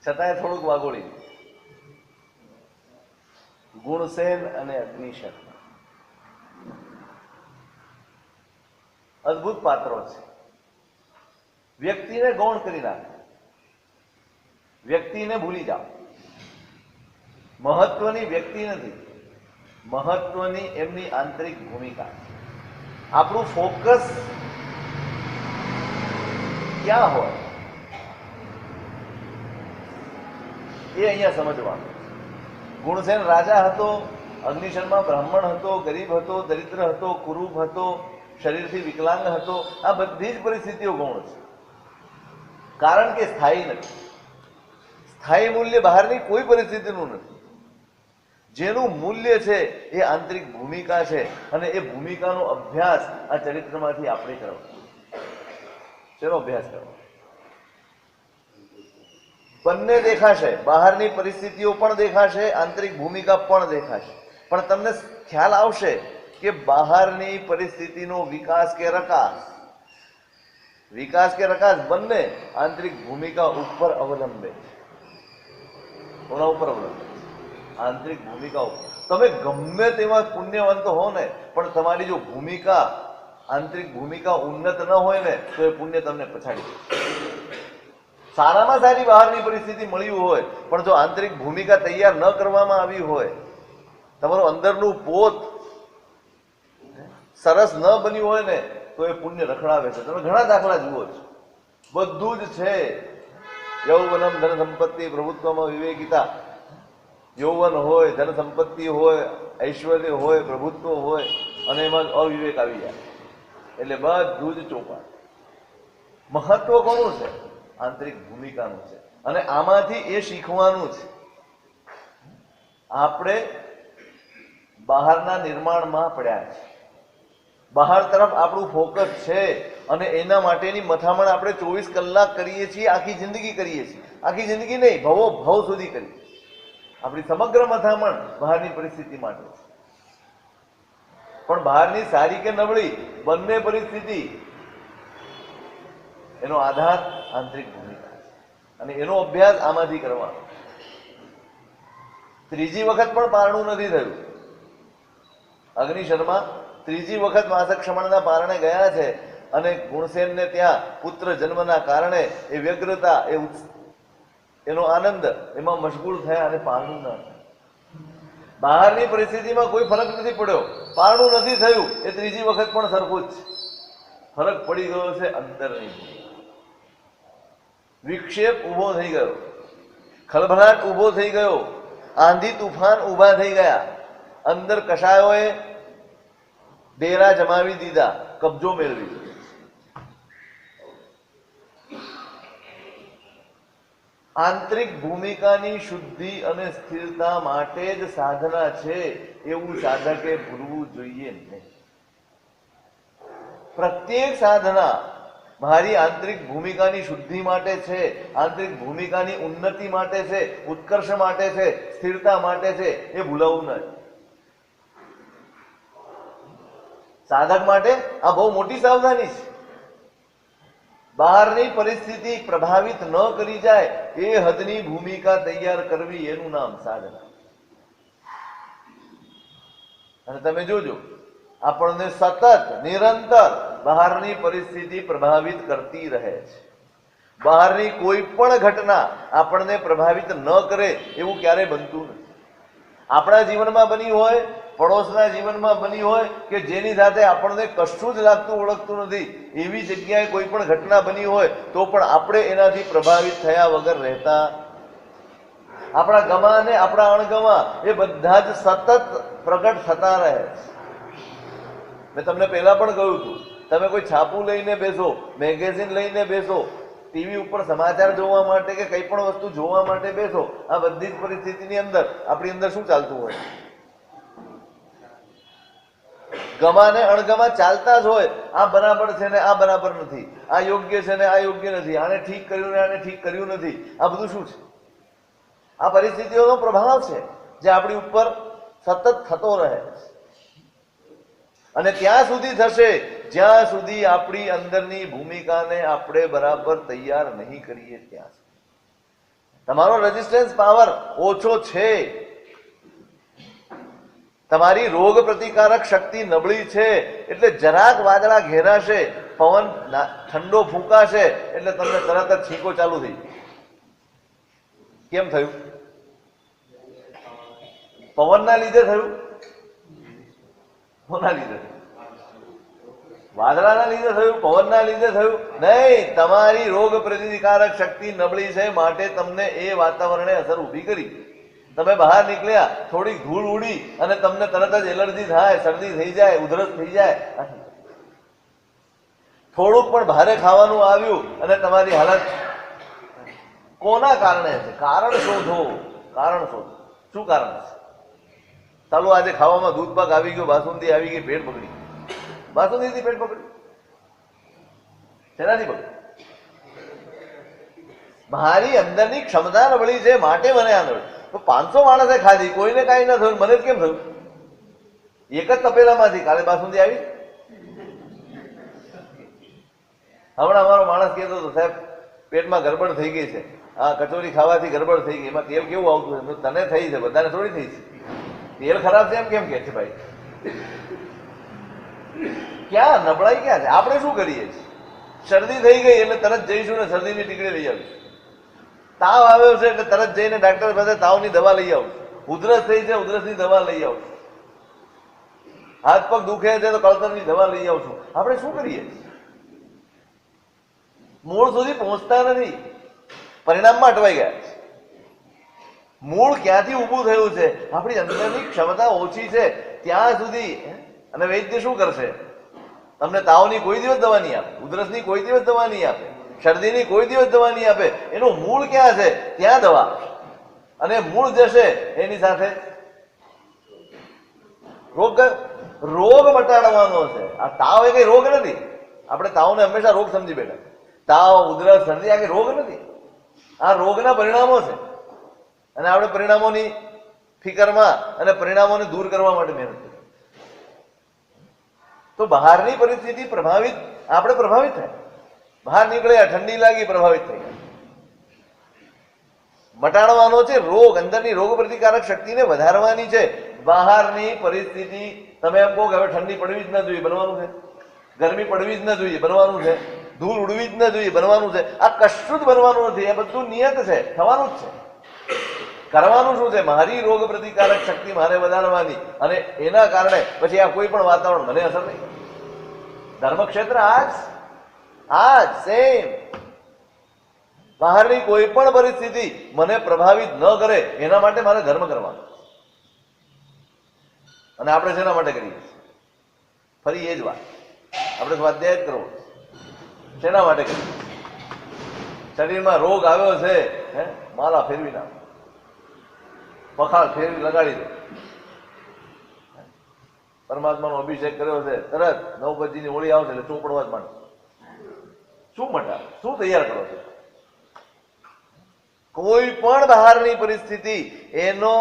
છતાંય થોડુંક વાગોળી. ગુણસેન અને અગ્નિશન અદભુત પાત્રો છે. વ્યક્તિને ગૌણ કરી નાખે, વ્યક્તિને ભૂલી જાઓ. મહત્વની વ્યક્તિ નથી, મહત્વની એમની આંતરિક ભૂમિકા. આપણું ફોકસ ક્યાં હોય એ અહીંયા સમજવાનું. ગુણસેન રાજા હતો, અગ્નિશનમાં બ્રાહ્મણ હતો, ગરીબ હતો, દરિદ્ર હતો, કુરૂપ હતો, શરીરથી વિકલાંગ હતો. આ બધી જ પરિસ્થિતિઓ ગૌણ છે, કારણ કે સ્થાયી નથી. સ્થાયી મૂલ્ય બહારની કોઈ પરિસ્થિતિનું નથી. જેનું મૂલ્ય છે એ આંતરિક ભૂમિકા છે, અને એ ભૂમિકાનો અભ્યાસ આ ચરિત્રમાંથી આપણે કરવાનો. શેનો અભ્યાસ કરવાનો? બંને દેખાશે, બહારની પરિસ્થિતિઓ પણ દેખાશે, આંતરિક ભૂમિકા પણ દેખાશે. પણ તમને ખ્યાલ આવશે કે બહારની પરિસ્થિતિનો વિકાસ કે રકાસ બંને આંતરિક ભૂમિકા ઉપર અવલંબે. કોના ઉપર અવલંબે? આંતરિક ભૂમિકા ઉપર. તમે ગમે તેવા પુણ્યવંત હો ને, પણ તમારી જો ભૂમિકા, આંતરિક ભૂમિકા ઉન્નત ન હોય ને, તો એ પુણ્ય તમને પછાડી દે. સારામાં સારી બહારની પરિસ્થિતિ મળી હોય, પણ જો આંતરિક ભૂમિકા તૈયાર ન કરવામાં આવી હોય, તમારું અંદરનું પોત સરસ ન બન્યું હોય ને, તો એ પુણ્ય રખડાવે છે. તમે ઘણા દાખલા જુઓ છો, બધું જ છે. યૌવનમ ધન સંપત્તિ પ્રભુત્વમાં વિવેકિતા. યૌવન હોય, ધન સંપત્તિ હોય, ઐશ્વર્ય હોય, પ્રભુત્વ હોય, અને એમાં અવિવેક આવી જાય એટલે બધું જ ચોપાટ. મહત્વ કોનું છે? આંતરિક ભૂમિકાનું છે. અને આમાંથી એ શીખવાનું છે. આપણે બહારના નિર્માણમાં પડ્યા છે, બહાર તરફ આપણું ફોકસ છે, અને એના માટેની મથામણ આપણે 24 કલાક કરીએ છીએ, આખી જિંદગી કરીએ છીએ. આખી જિંદગી નહીં, ભવો ભવ સુધી કરીએ. આપણી સમગ્ર મથામણ બહારની પરિસ્થિતિ માટે છે. પણ બહારની સારી કે નબળી બંને પરિસ્થિતિ, એનો આધાર આંતરિક ભૂમિકા છે, અને એનો અભ્યાસ આમાંથી કરવાનો. ત્રીજી વખત પણ પારણું નથી થયું. અગ્નિશર્મા ત્રીજી વખત માસક્ષમણના પારણે ગયા છે, અને ગુણસેનને ત્યાં પુત્ર જન્મના કારણે એ વ્યગ્રતા, એનો આનંદ, એમાં મશગુલ થયા અને પારણું ન થયું. બહારની પરિસ્થિતિમાં કોઈ ફરક નથી પડ્યો, પારણું નથી થયું. એ ત્રીજી વખત પણ સરખું જ છે. ફરક પડી ગયો છે અંદરની. વિક્ષેપ ઉભો થઈ ગયો, ખળભળાટ ઉભો થઈ ગયો, આંધી તુફાન ઉભા થઈ ગયા. અંદર કશાયોએ ડેરા જમાવી દીધા, કબજો મેળવી દીધો. આંતરિક ભૂમિકાની શુદ્ધિ અને સ્થિરતા માટે જ સાધના છે, એવું સાધકે ભૂલવું જોઈએ નહીં. પ્રત્યેક સાધના મારી આંતરિક ભૂમિકાની શુદ્ધિ માટે છે, આંતરિક ભૂમિકાની ઉન્નતિ માટે છે, ઉત્કર્ષ માટે છે, સ્થિરતા માટે છે. એ ભૂલવું નહીં. સાધક માટે આ બહુ મોટી સાવધાની છે. બહારની પરિસ્થિતિ પ્રભાવિત ન કરી જાય એ હદની ભૂમિકા તૈયાર કરવી, એનું નામ સાધના. અને તમે જોજો, આપણને સતત નિરંતર બહારની પરિસ્થિતિ પ્રભાવિત કરતી રહે છે. બહારની કોઈ પણ ઘટના આપણને પ્રભાવિત ન કરે એવું ક્યારેય બનતું નથી. આપણા જીવનમાં બની હોય, પડોશના જીવનમાં બની હોય, કે જેની સાથે આપણને કશું જ લાગતું ઓળખતું નથી, એવી જગ્યાએ કોઈ પણ ઘટના બની હોય, તો પણ આપણે એનાથી પ્રભાવિત થયા વગર રહેતા. આપણા ગમા અને આપણા અણગમા એ બધા જ સતત પ્રગટ થતા રહે છે. મેં તમને પહેલા પણ કહ્યું હતું, તમે કોઈ છાપું લઈને બેસો, મેગેઝિન લઈને બેસો, ટીવી ઉપર સમાચાર જોવા માટે કે કંઈ પણ વસ્તુ જોવા માટે બેસો, આ બધી જ પરિસ્થિતિની અંદર આપણી અંદર શું ચાલતું હોય? ગમા ને અણગમા ચાલતા જ હોય. આ બરાબર છે ને આ બરાબર નથી, આ યોગ્ય છે ને આ યોગ્ય નથી, આને ઠીક કર્યું ને આને ઠીક કર્યું નથી. આ બધું શું છે? આ પરિસ્થિતિઓનો પ્રભાવ છે જે આપણી ઉપર સતત થતો રહે છે. અને ત્યાં સુધી થશે જ્યાં સુધી આપણી અંદરની ભૂમિકાને આપણે બરાબર તૈયાર નહીં કરીએ ત્યાં સુધી. તમારો રેઝિસ્ટન્સ પાવર ઓછો છે, તમારી રોગ પ્રતિકારક શક્તિ નબળી છે, એટલે જરાક વાદળા ઘેરાશે, પવન ઠંડો ફૂંકાશે એટલે તમને તરત જ છીંકો ચાલુ થઈ. કેમ થયું? પવનના લીધે થયું? કોના લીધે? વાદળાના લીધે થયું? પવનના લીધે થયું? નહીં, તમારી રોગ પ્રતિકારક શક્તિ નબળી છે, માટે તમને એ વાતાવરણે અસર ઊભી કરી. તમે બહાર નીકળ્યા, થોડીક ધૂળ ઉડી અને તમને તરત જ એલર્જી થાય, શરદી થઈ જાય, ઉધરસ થઈ જાય. થોડુંક પણ ભારે ખાવાનું આવ્યું અને તમારી હાલત કોના કારણે છે? કારણ શોધો, કારણ શોધો. શું કારણ છે? ચાલો આજે ખાવામાં દૂધ પાક આવી ગયો, બાસુંદી આવી ગઈ, પેટ બગડી. બાસુંદીથી પેટ બગડ્યું? શેનાથી બગડ્યું? મારી અંદરની ક્ષમતા નબળી છે, માટે મને આ નબળી. તો 500 માણસે ખાધી, કોઈને કાંઈ ન થયું, મને જ કેમ થયું? એક જ તપેલામાંથી કાલે બાસુંદી આવી. હમણાં અમારો માણસ કહેતો હતો, સાહેબ પેટમાં ગડબડ થઈ ગઈ છે, હા કચોરી ખાવાથી ગડબડ થઈ ગઈ, એમાં તેલ કેવું આવતું છે? તને થઈ છે, બધાને થોડી થઈ છે. તેલ ખરાબ છે એમ કેમ કે છે ભાઈ? ક્યાં નબળાઈ ક્યાં છે? આપણે શું કરીએ છીએ? શરદી થઈ ગઈ એટલે તરત જઈશું ને શરદીની ટીકડી લઈ આવીશું. તાવ આવ્યો છે એટલે તરત જઈને ડાક્ટર પાસે તાવની દવા લઈ આવું. ઉધરસ થઈ છે, ઉધરસની દવા લઈ આવું. હાથ પગ દુખે છે તો કળતરની દવા લઈ આવું છું. આપણે શું કરીએ? મૂળ સુધી પહોંચતા નથી, પરિણામમાં અટવાઈ ગયા છે. મૂળ ક્યાંથી ઊભું થયું છે? આપણી અંદરની ક્ષમતા ઓછી છે ત્યાં સુધી. અને વૈદ્ય શું કરશે? તમને તાવની કોઈ દિવસ દવા નહીં આપે, ઉધરસની કોઈ દિવસ દવા નહીં આપે, શરદીની કોઈ દિવસ દવા નહીં આપે. એનું મૂળ ક્યાં છે ત્યાં દવા. અને મૂળ જશે એની સાથે રોગ મટાડવાનો છે. આ તાવ એ કઈ રોગ નથી. આપણે તાવને હંમેશા રોગ સમજી બેઠા. તાવ, ઉધરસ, શરદી આ કઈ રોગ નથી, આ રોગના પરિણામો છે. અને આપણે પરિણામોની ફિકરમાં અને પરિણામોને દૂર કરવા માટે મહેનત કરીએ. તો બહારની પરિસ્થિતિ પ્રભાવિત, આપણે પ્રભાવિત થાય. બહાર નીકળ્યા, ઠંડી લાગી, પ્રભાવિત થઈ ગયા. મટાડવાનો છે રોગ, અંદરની રોગ પ્રતિકારક શક્તિને વધારવાની છે. બહારની પરિસ્થિતિ તમે એમ કહો કે હવે ઠંડી પડવી જ ન જોઈએ, બનવાનું છે. ગરમી પડવી જ ન જોઈએ, બનવાનું છે. ધૂળ ઉડવી જ ન જોઈએ, બનવાનું છે. આ કશું જ બનવાનું નથી, એ બધું નિયત છે, થવાનું જ છે. કરવાનું શું છે? મારી રોગ પ્રતિકારક શક્તિ મારે વધારવાની. અને એના કારણે પછી આ કોઈ પણ વાતાવરણ મને અસર નહીં. ધર્મક્ષેત્ર આજ સેમ. બહારની કોઈ પણ પરિસ્થિતિ મને પ્રભાવિત ન કરે એના માટે મારે ધર્મ કરવાનો. અને આપણે શેના માટે કરીએ? ફરી એ જ વાત, આપણે સ્વાધ્યાય જ કરવો. શેના માટે કરીએ? શરીરમાં રોગ આવ્યો છે, માલા ફેરવી નાખો, પખાલ ફેરવી લગાડી દો. પરમાત્માનો અભિષેક કર્યો છે, તરત 9 હોળી આવશે એટલે ચોપડવા જ માંડો. શું મટા, શું તૈયાર કરો છો? કોઈ પણ બહારની પરિસ્થિતિ એનો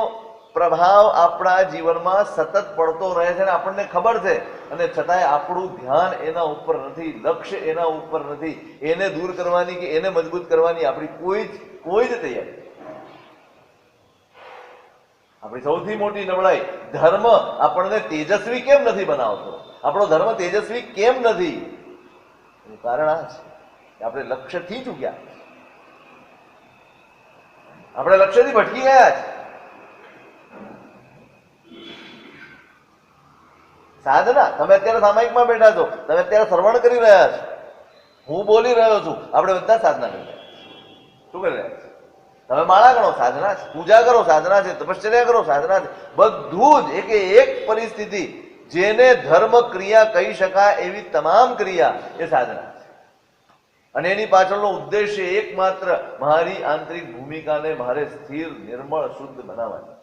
પ્રભાવ આપણા જીવનમાં સતત પડતો રહે છે અને આપણને ખબર છે. અને છતાંય આપણું ધ્યાન એના ઉપર નથી, લક્ષ્ય એના ઉપર નથી. એને દૂર કરવાની કે એને મજબૂત કરવાની આપણી કોઈ જ તૈયારી. આપણી સૌથી મોટી નબળાઈ ધર્મ આપણને તેજસ્વી કેમ નથી બનાવતો? આપણો ધર્મ તેજસ્વી કેમ નથી? એનું કારણ આ છે કે આપણે લક્ષ્યથી ચૂક્યા, આપણે લક્ષ્યથી ભટકી ગયા છે. સાધના, તમે અત્યારે સામાયિકમાં બેઠા છો, તમે અત્યારે શ્રવણ કરી રહ્યા છો, હું બોલી રહ્યો છું, આપણે બધા સાધના કરી રહ્યા છીએ. શું કરી રહ્યા છીએ? તમે માળા ગણો, સાધના છે. પૂજા કરો, સાધના છે. તપશ્ચર્યા કરો, સાધના છે. બધું જ એક પરિસ્થિતિ જેને ધર્મ ક્રિયા કહી શકાય એવી તમામ ક્રિયા એ સાધના છે. અને એની પાછળનો ઉદ્દેશ્ય એકમાત્ર મારી આંતરિક ભૂમિકાને મારે સ્થિર, નિર્મળ, શુદ્ધ બનાવવાની.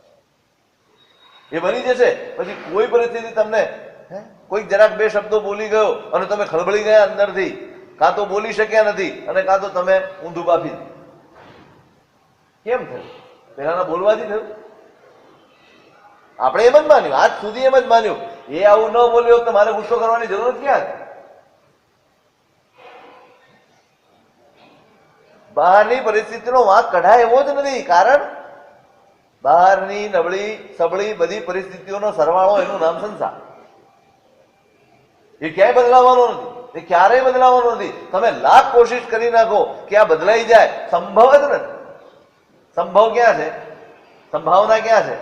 એ બની જશે પછી કોઈ પરિસ્થિતિ તમને કોઈક જરાક બે શબ્દો બોલી ગયો અને તમે ખળબળી ગયા અંદરથી, કાં તો બોલી શક્યા નથી અને કાં તો તમે ઊંધું બાફી દીધું. કેમ થયું? પેલાના બોલવાથી થયું. આપણે એમ જ માન્યું, આજ સુધી એમ જ માન્યું, એ આવું ન બોલ્યો તો મારે ગુસ્સો કરવાની જરૂર ક્યાં? બહારની પરિસ્થિતિનો વાંક કઢાય એવો જ નથી. કારણ બહારની નબળી સબળી બધી પરિસ્થિતિઓનો સરવાળો એનું નામ સંસાર. એ ક્યાંય બદલાવાનો નથી, એ ક્યારેય બદલાવાનો નથી. તમે લાખ કોશિશ કરી નાખો કે આ બદલાઈ જાય, સંભવ જ નથી. સંભવ ક્યાં છે? સંભાવના ક્યાં છે?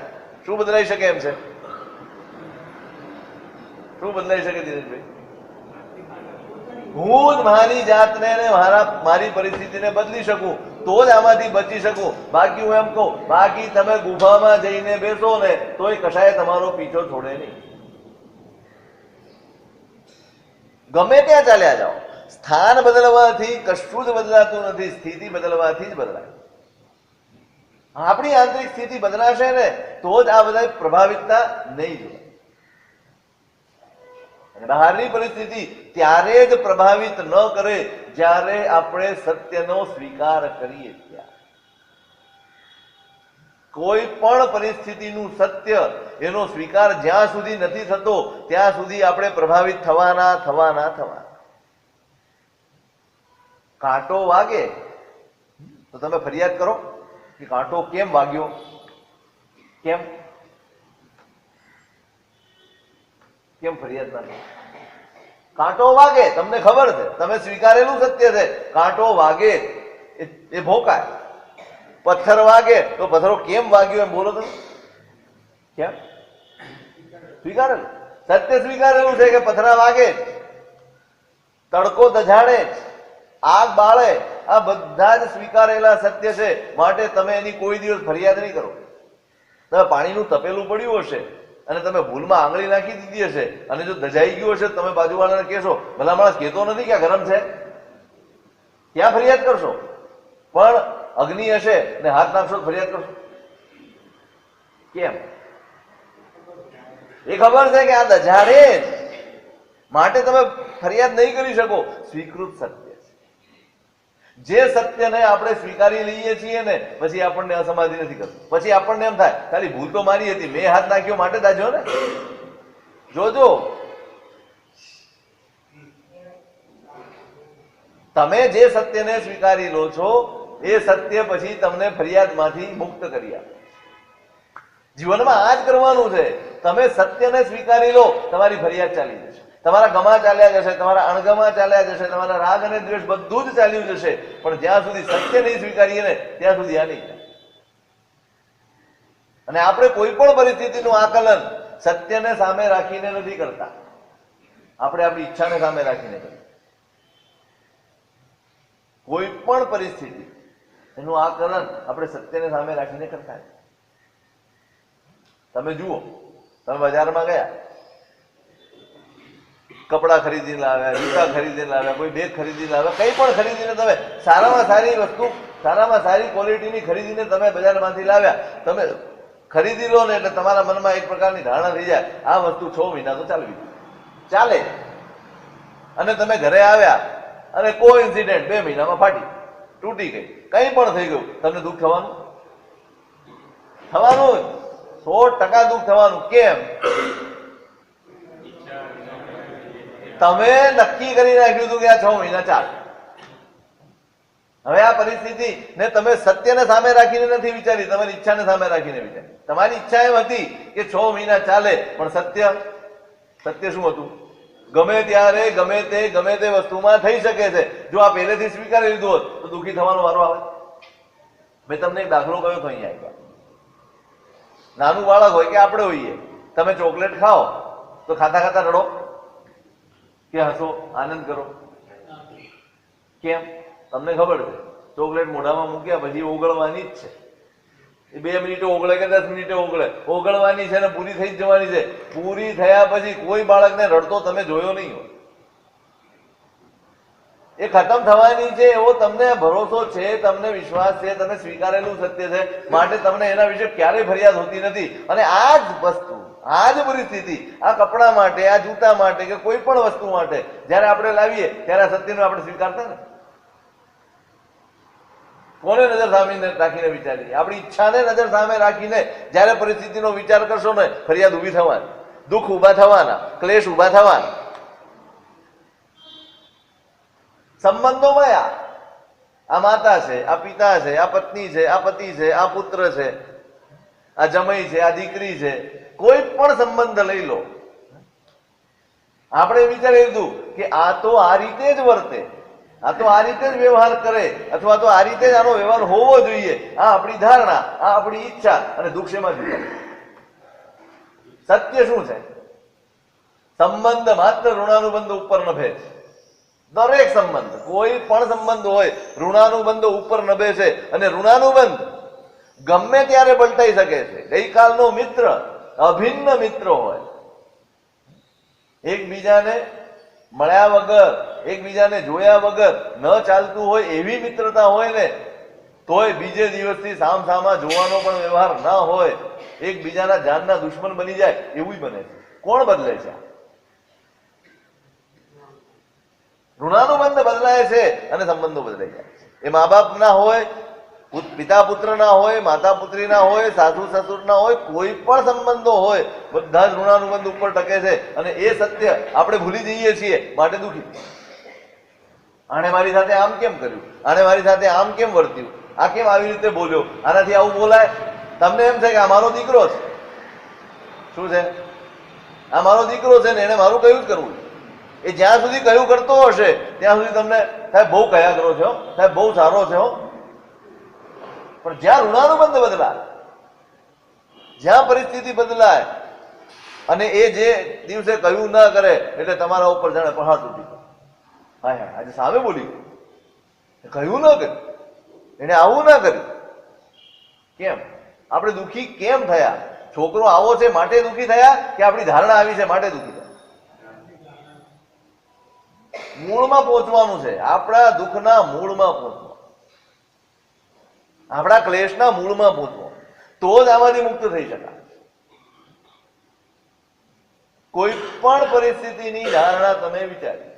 શું બદલાઈ શકે એમ છે? શું બદલાઈ શકે દિનેશભાઈ? હું જ મારી જાતને મારી પરિસ્થિતિને બદલી શકું તો જ આમાંથી બચી શકું. બાકી હું એમ કહું, બાકી તમે ગુફામાં જઈને બેસો ને તોય કશાય તમારો પીછો છોડે નહીં. ગમે ત્યાં ચાલ્યા જાઓ, સ્થાન બદલવાથી કશું જ બદલાતું નથી. સ્થિતિ બદલવાથી જ બદલાય. આપણી આંતરિક સ્થિતિ બદલાશે ને તો જ આ બધા પ્રભાવિતતા નહીં જોડાય. બહારની પરિસ્થિતિ ત્યારે જ પ્રભાવિત ન કરે જ્યારે આપણે સત્યનો સ્વીકાર કરીએ. ત્યારે કોઈ પણ પરિસ્થિતિનું સત્ય એનો સ્વીકાર જ્યાં સુધી નથી થતો ત્યાં સુધી આપણે પ્રભાવિત થવાના. કાંટો વાગે તો તમે ફરિયાદ કરો કે કાંટો કેમ વાગ્યો, કેમ ફરિયાદ ના કરો? કાંટો વાગે, તમને ખબર છે, તમે સ્વીકારેલું સત્ય છે, કાંટો વાગે એ ભોકાય. પથ્થર વાગે તો પથ્થરો કેમ વાગ્યો એમ બોલો તમે. કેમ? સ્વીકારેલું સત્ય સ્વીકારેલું છે કે પથ્થરા વાગે, તડકો દઝાડે, આગ બાળે, આ બધા જ સ્વીકારેલા સત્ય છે. માટે તમે એની કોઈ દિવસ ફરિયાદ નહીં કરો. તમે પાણીનું તપેલું પડ્યું હશે અને તમે ભૂલમાં આંગળી નાખી દીધી હશે અને જો દજાઈ ગયું હશે તમે બાજુવાળાને કહેશો, ભલા માણસ કહેતો નથી કે આ ગરમ છે, ક્યાં ફરિયાદ કરશો? પણ અગ્નિ હશે ને હાથ નાખશો ફરિયાદ કરશો. કેમ? એ ખબર છે કે આ દજાડે જ, માટે તમે ફરિયાદ નહીં કરી શકો. સ્વીકૃત સત્ય છે. જે સત્યને આપણે સ્વીકારી લઈએ છીએ ને પછી આપણને અસમાધિ નથી કરતું. પછી આપણને એમ થાય ખાલી ભૂલ તો મારી હતી, મેં હાથ નાખ્યો માટે દાજો ને. જોજો, તમે જે સત્યને સ્વીકારી લો છો એ સત્ય પછી તમને ફરિયાદમાંથી મુક્ત કરી આપે. જીવનમાં આ જ કરવાનું છે. તમે સત્યને સ્વીકારી લો, તમારી ફરિયાદ ચાલી જશે. તમારા ગમા ચાલ્યા જશે, તમારા અણગમા ચાલ્યા જશે, તમારા રાગ અને દ્વેષ બધું જ ચાલ્યું જશે. પણ જ્યાં સુધી સત્ય નહીં સ્વીકારીએ ને ત્યાં સુધી આ નહીં થાય. અને આપણે કોઈ પણ પરિસ્થિતિનું આકલન સત્યને સામે રાખીને નથી કરતા, આપણે આપણી ઈચ્છાને સામે રાખીને કરીએ. કોઈ પણ પરિસ્થિતિ એનું આકલન આપણે સત્યને સામે રાખીને કરતા. તમે જુઓ, તમે બજારમાં ગયા, કપડા ખરીદીને લાવ્યા, જૂતા ખરીદીને લાવ્યા, કોઈ બેગ ખરીદીને લાવ્યા, કંઈ પણ ખરીદીને તમે સારામાં સારી વસ્તુ, સારામાં સારી ક્વોલિટીની ખરીદીને તમે બજારમાંથી લાવ્યા, તમે ખરીદી લો ને એટલે તમારા મનમાં એક પ્રકારની ધારણા થઈ જાય આ વસ્તુ 6 મહિના તો ચાલે. અને તમે ઘરે આવ્યા અને કોઈ ઇન્સિડન્ટ 2 મહિનામાં ફાટી, તૂટી ગઈ, કંઈ પણ થઈ ગયું, તમને દુઃખ થવાનું 100% દુઃખ થવાનું. કેમ? તમે નક્કી કરી નાખ્યું હતું કે આ 6 મહિના ચાલે. હવે આ પરિસ્થિતિ ને તમે સત્યને સામે રાખીને નથી વિચારી, તમારી ઈચ્છાને સામે રાખીને વિચારી. તમારી ઈચ્છા એમ હતી કે 6 મહિના ચાલે, પણ સત્ય શું હતું? ગમે ત્યારે ગમે તે વસ્તુમાં થઈ શકે છે. જો આ પહેલેથી સ્વીકારી લીધું હોત તો દુઃખી થવાનો વારો આવે. મેં તમને એક દાખલો કહ્યો તો અહીંયા આવ્યા. નાનું બાળક હોય કે આપણે હોઈએ, તમે ચોકલેટ ખાઓ તો ખાતા ખાતા રડો કે હસો, આનંદ કરો? કેમ? તમને ખબર છે ચોકલેટ મોઢામાં મૂક્યા પછી ઓગળવાની જ છે. એ 2 મિનિટે ઓગળે કે 10 મિનિટે ઓગળવાની છે ને પૂરી થઈ જ જવાની છે. પૂરી થયા પછી કોઈ બાળકને રડતો તમે જોયો નહીં હોય. એ ખતમ થવાની છે એવો તમને ભરોસો છે, તમને વિશ્વાસ છે, તમે સ્વીકારેલું સત્ય છે, માટે તમને એના વિશે ક્યારેય ફરિયાદ હોતી નથી. અને આ જ વસ્તુ, આ જ પરિસ્થિતિ આ કપડા માટે, આ જૂતા માટે કે કોઈ પણ વસ્તુ માટે જયારે આપણે લાવીએ ત્યારે આ સત્યનો આપણે સ્વીકારતા ને કોને નજર સામે રાખીને વિચારીએ? આપણી ઈચ્છાને નજર સામે રાખીને જયારે પરિસ્થિતિનો વિચાર કરશો ને ફરિયાદ ઉભી થવાની, દુઃખ ઉભા થવાના, ક્લેશ ઉભા થવાના. સંબંધોમાં આ માતા છે, આ પિતા છે, આ પત્ની છે, આ પતિ છે, આ પુત્ર છે, આ જમાઈ છે, આ દીકરી છે, કોઈ પણ સંબંધ લઈ લો, આપણે વિચારી લીધું કે આ તો આ રીતે જ વર્તે, આ તો આ રીતે જ વ્યવહાર કરે, અથવા તો આ રીતે જ આનો વ્યવહાર હોવો જોઈએ, આ આપણી ધારણા, આ આપણી ઈચ્છા, અને દુઃખ શેમાં જુદા? સત્ય શું છે? સંબંધ માત્ર ઋણાનુબંધ ઉપર નભે છે. દરેક સંબંધ, કોઈ પણ સંબંધ હોય, ઋણાનુબંધો ઉપર નભે છે. અને ઋણાનુબંધ ગમે ત્યારે પલટાઈ શકે છે. ગઈકાલનો મિત્ર અભિન્ન મિત્ર હોય, એકબીજાને મળ્યા વગર, એકબીજાને જોયા વગર ન ચાલતું હોય એવી મિત્રતા હોય ને, તોય બીજે દિવસથી સામસામા જોવાનો પણ વ્યવહાર ના હોય, એકબીજાના જાનના દુશ્મન બની જાય એવું બને છે. કોણ બદલે છે? ઋણાનુબંધ બદલાય છે અને સંબંધો બદલાઈ જાય છે. એ મા બાપ ના હોય, પિતા પુત્ર ના હોય, માતા પુત્રી ના હોય, સાસુ સસુર ના હોય, કોઈ પણ સંબંધો હોય, બધા જ ઋણાનુબંધ ઉપર ટકે છે. અને એ સત્ય આપણે ભૂલી જઈએ છીએ, માટે દુઃખી. આણે મારી સાથે આમ કેમ કર્યું, આણે મારી સાથે આમ કેમ વર્ત્યું, આ કેમ આવી રીતે બોલ્યો, આનાથી આવું બોલાય? તમને એમ છે કે આ મારો દીકરો છે. શું છે? આ મારો દીકરો છે ને એને મારું કયું જ કરવું. એ જ્યાં સુધી કયું કરતો હશે ત્યાં સુધી તમને સાહેબ બહુ કયા કરો છો, સાહેબ બહુ સારો છે. પણ જ્યાં ઋણાનુબંધ બદલાય, જ્યાં પરિસ્થિતિ બદલાય, અને એ જે દિવસે કયું ના કરે એટલે તમારા ઉપર જાણે પહાડ તૂટી ગયો. હા હા, આજે સામે બોલી ગયું, કયું ના કર્યું, એને આવું ના કર્યું. કેમ આપણે દુઃખી કેમ થયા? છોકરો આવો છે માટે દુઃખી થયા, કે આપણી ધારણા આવી છે માટે દુઃખી થયા? મૂળમાં પહોંચવાનું છે, આપણા દુઃખના મૂળમાં પહોંચવાનું, આપણા ક્લેશના મૂળમાં પહોંચવાનું, તો જ આમાંથી મુક્ત થઈ શકાય. કોઈ પણ પરિસ્થિતિની ધારણા તમે વિચારી,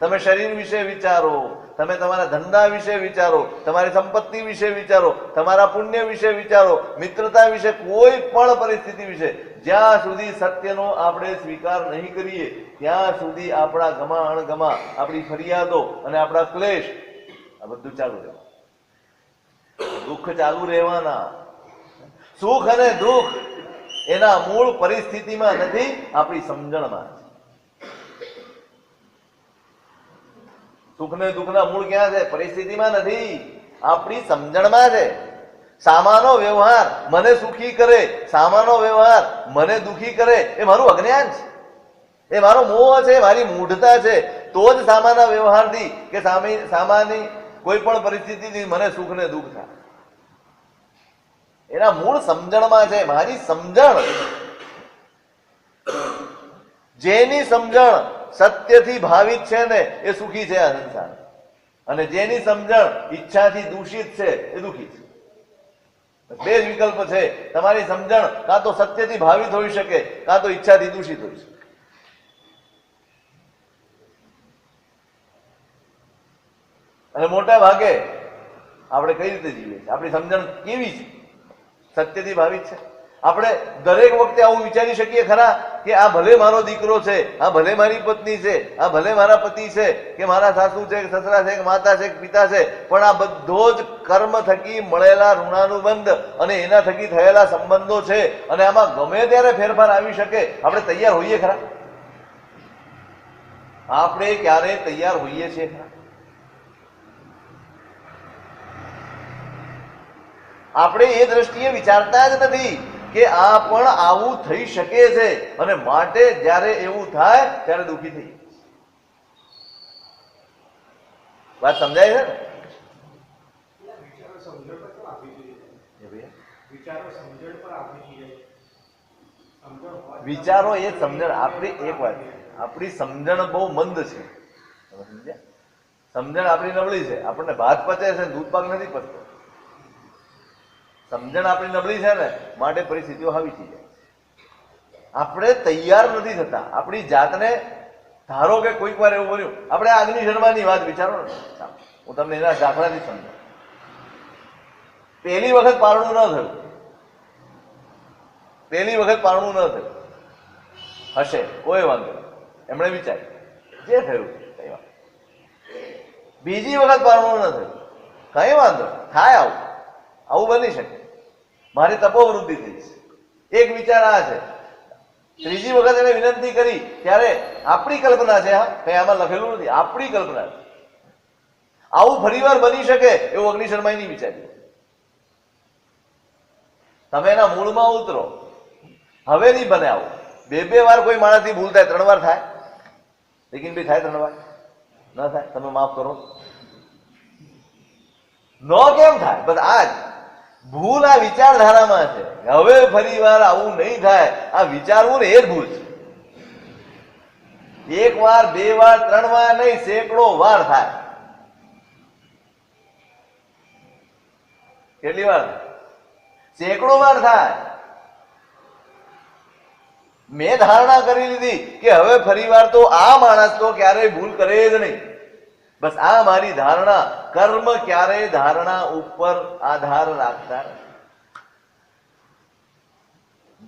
તમે શરીર વિશે વિચારો, તમે તમારા ધંધા વિશે વિચારો, તમારી સંપત્તિ વિશે વિચારો, તમારા પુણ્ય વિશે વિચારો, મિત્રતા વિશે, કોઈ પણ પરિસ્થિતિ વિશે, જ્યાં સુધી સત્યનો આપણે સ્વીકાર નહીં કરીએ ત્યાં સુધી આપણા ગમા અણગમા, આપણી ફરિયાદો અને આપણા ક્લેશ, આ બધું ચાલુ રહે. દુઃખ ચાલુ રહેવાના. સુખ અને દુઃખ એના મૂળ પરિસ્થિતિમાં નથી, આપણી સમજણમાં. સુખ ને દુઃખના મૂળ ક્યાં છે? પરિસ્થિતિમાં નથી, આપણી સમજણમાં છે. સામાનો વ્યવહાર મને સુખી કરે, સામાનો વ્યવહાર મને દુઃખી કરે, એ મારું અજ્ઞાન છે, એ મારો મોહ છે, મારી મૂઢતા છે. તો જ સામાના વ્યવહારથી કે સામાની કોઈ પણ પરિસ્થિતિથી મને સુખ ને દુઃખ થાય. એના મૂળ સમજણમાં છે. મારી સમજણ, જેની સમજણ સત્યથી ભાવિત છે ને એ સુખી છે આ સંસાર, અને જેની સમજણ ઈચ્છાથી દૂષિત છે એ દુઃખી છે. બે જ વિકલ્પ છે. તમારી સમજણ કાં તો સત્યથી ભાવિત હોઈ શકે, કાં તો ઈચ્છાથી દૂષિત હોઈ શકે. અને મોટા ભાગે આપણે કઈ રીતે જીવીએ છીએ? આપણી સમજણ કેવી છે? સત્યથી ભાવિત છે? આપણે દરેક વખતે આવું વિચારી શકીએ ખરા કે આ ભલે મારો દીકરો છે, આ ભલે મારી પત્ની છે, આ ભલે મારા પતિ છે, કે મારા સાસુ છે, કે સસરા છે, કે માતા છે, કે પિતા છે, પણ આ બધો જ કર્મ થકી મળેલા ઋણાનુબંધ અને એના થકી થયેલા સંબંધો છે, અને આમાં ગમે ત્યારે ફેરફાર આવી શકે, આપણે તૈયાર હોઈએ ખરા? આપણે ક્યારે તૈયાર હોઈએ છીએ ખરા? આપણે એ દ્રષ્ટિએ વિચારતા જ નથી કે આ પણ આવું થઈ શકે છે, અને માટે જ્યારે એવું થાય ત્યારે દુઃખી થઈ. વાત સમજાય છે ને? વિચારો એ સમજણ, આપણી એક વાત, આપણી સમજણ બહુ મંદ છે. સમજણ આપણી નબળી છે. આપણને ભાત પચે છે, દૂધ પાક નથી પચતો. સમજણ આપણી નબળી છે ને, માટે પરિસ્થિતિઓ આવી થઈ જાય. આપણે તૈયાર નથી થતા આપણી જાતને. ધારો કે કોઈક વાર એવું બન્યું, આપણે અગ્નિ શર્માની વાત વિચારો ને, હું તમને એના દાખલાથી સમજાવું. પહેલી વખત પારણું ન થયું, પહેલી વખત પારણું ન થયું હશે, કોઈ વાંધો નહીં, એમણે વિચાર્યું જે થયું કઈ વાત. બીજી વખત પારણું ન થયું, કઈ વાંધો થાય, આવું આવું બની શકે. મારી તપોવૃદ્ધિ થઈ છે. એક વિચાર આ છે. ત્રીજી વખત એને વિનંતી કરી ત્યારે આપણી કલ્પના છે, હા કઈ આમાં લખેલું નથી, આપણી કલ્પના છે. આવું ફરીવાર બની શકે એવું અગ્નિ શર્માએ નહીં વિચાર્યું. તમે એના મૂળમાં ઉતરો. હવે નહીં બને આવું. બે વાર કોઈ માણસથી ભૂલ થાય, 3 વાર થાય, લેકિન ભાઈ થાય 3 વાર ના થાય, તમે માફ કરો. નો કેમ થાય? બસ આ જ ભૂલ આ વિચારધારામાં છે. હવે ફરી વાર આવું નહીં થાય, આ વિચારવું ને એ જ ભૂલ છે. 1 વાર 2 વાર 3 વાર નહીં, સેંકડો વાર થાય. કેટલી વાર? સેંકડો વાર થાય. મેં ધારણા કરી લીધી કે હવે ફરી વાર તો આ માણસ તો ક્યારેય ભૂલ કરે જ નહીં. બસ આ મારી ધારણા. કર્મ ક્યારેય ધારણા ઉપર આધાર રાખતા.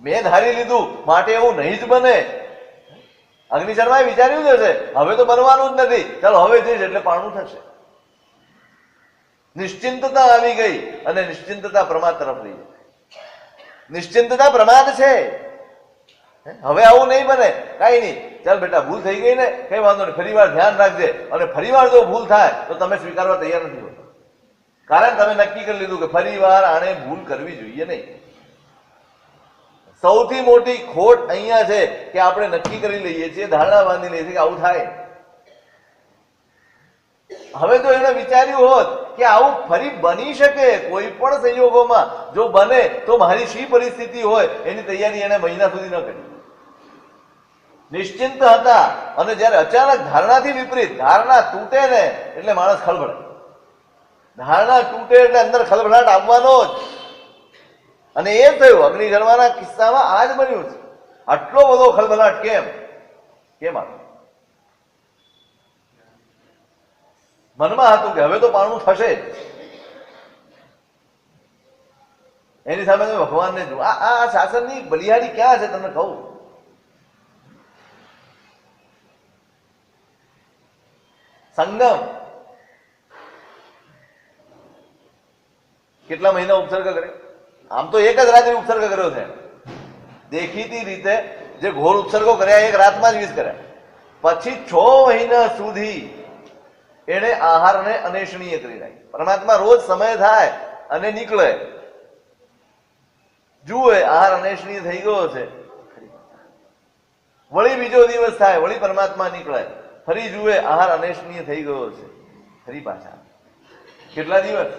મેં ધારી લીધું માટે એવું નહીં જ બને. અગ્નિ શર્માએ વિચાર્યું જ હશે હવે તો બનવાનું જ નથી, ચાલો હવે જઈશ એટલે પાણું થશે. નિશ્ચિંતતા આવી ગઈ અને નિશ્ચિંતતા પ્રમાદ તરફ લઈ જાય. નિશ્ચિંતતા પ્રમાદ છે. હવે આવું નહીં બને, કઈ નહીં, ચાલ બેટા ભૂલ થઈ ગઈ ને, કઈ વાંધો નહીં, ફરી વાર ધ્યાન રાખજે. અને ફરી વાર જો ભૂલ થાય તો તમે સ્વીકારવા તૈયાર નથી હોતા, કારણ તમે નક્કી કરી લીધું કે ફરી વાર આણે ભૂલ કરવી જોઈએ નહીં. સૌથી મોટી ખોટ અહીંયા છે કે આપણે નક્કી કરી લઈએ છીએ, ધારણા બાંધી લઈએ છીએ કે આવું થાય. હવે જો એને વિચાર્યું હોત કે આવું ફરી બની શકે કોઈ પણ સંજોગોમાં, જો બને તો મારી શી પરિસ્થિતિ હોય, એની તૈયારી એને મહિના સુધી ન કરી. નિશ્ચિંત હતા. અને જયારે અચાનક ધારણાથી વિપરીત, ધારણા તૂટે ને એટલે માણસ ખળભળાય. ધારણા તૂટે એટલે અંદર ખળભળાટ આવવાનો જ. અને એ થયું અગ્નિ શર્માના કિસ્સામાં. આ જ બન્યું છે. આટલો બધો ખળભળાટ કેમ આવ્યો? મનમાં હતું કે હવે તો પાણું થશે જ. એની સામે ભગવાનને જો આ શાસનની બલિહારી ક્યાં છે તમને કહું. સંગમ કેટલા મહિના ઉપસર્ગ કરે? આમ તો એક જ રાત્રે ઉપસર્ગ કર્યો છે. દેખીતી રીતે જે ઘોર ઉપસર્ગો કર્યા એક રાતમાં જ 20 કર્યા. પછી 6 મહિના સુધી એને આહારને અનેષણીય કરી નાખી. પરમાત્મા રોજ સમય થાય અને નીકળે, જુએ આહાર અનેષણીય થઈ ગયો છે, વળી બીજો દિવસ થાય, વળી પરમાત્મા નીકળે, ફરી જુએ આહાર અનેષણીય થઈ ગયો છે, ફરી પાછા. કેટલા દિવસ?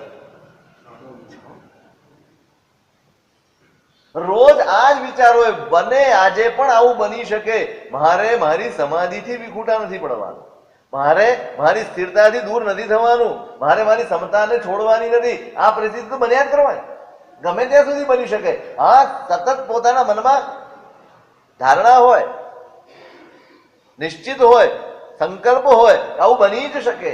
રોજ આ જ વિચારો. બને આજે પણ આવું બની શકે. મારે મારી સમાધિથી વિખૂટા નથી પડવાનું, મારે મારી સ્થિરતાથી દૂર નથી થવાનું, મારે મારી ક્ષમતાને છોડવાની નથી. આ પરિસ્થિતિ તો બન્યા જ કરવાની, ગમે ત્યાં સુધી બની શકે. આ સતત પોતાના મનમાં ધારણા હોય, નિશ્ચિત હોય, સંકલ્પ હોય, આવું બની જ શકે.